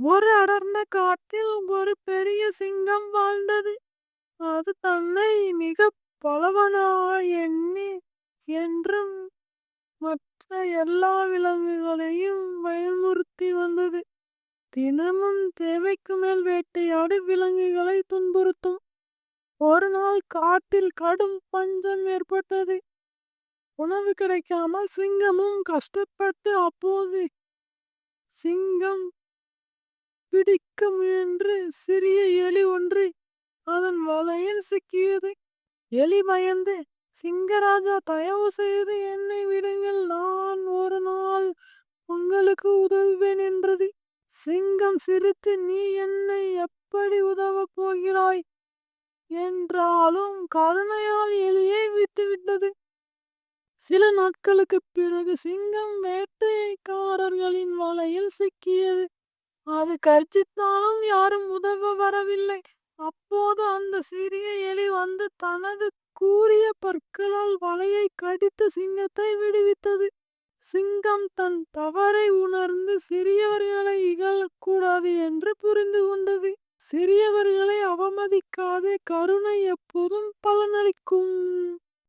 ஒரு அடர்ந்த காட்டில் ஒரு பெரிய சிங்கம் வாழ்ந்தது. அது தன்னை மிகப் பலவானாக எண்ணி என்றும் மற்ற எல்லா விலங்குகளையும் பயமுறுத்தி வந்தது. தினமும் தேவைக்கு மேல் வேட்டையாடி விலங்குகளை துன்புறுத்தும். ஒரு நாள் காட்டில் கடும் பஞ்சம் ஏற்பட்டது. உணவு கிடைக்காமல் சிங்கமும் கஷ்டப்பட்டு அப்போது சிங்கம் பிடிக்க முயன்று சிறிய எலி ஒன்று அதன் வலையில் சிக்கியது. எலி பயந்து, சிங்கராஜா, தயவு செய்து என்னை விடுங்கள், நான் ஒரு நாள் உங்களுக்கு உதவுவேன் என்றது. சிங்கம் சிரித்து, நீ என்னை எப்படி உதவப் போகிறாய் என்றாலும் கருணையால் எலியை விட்டுவிட்டது. சில நாட்களுக்குப் பிறகு சிங்கம் வேட்டைக்காரர்களின் வலையில் சிக்கியது. அது கர்ஜித்தாலும் யாரும் உதவ வரவில்லை. அப்போது அந்த சிறிய எலி வந்து தனது கூரிய பற்களால் வலையை கடித்து சிங்கத்தை விடுவித்தது. சிங்கம் தன் தவறை உணர்ந்து சிறியவர்களை இகழக்கூடாது என்று புரிந்து கொண்டது. சிறியவர்களை அவமதிக்காதே, கருணை எப்போதும் பலனளிக்கும்.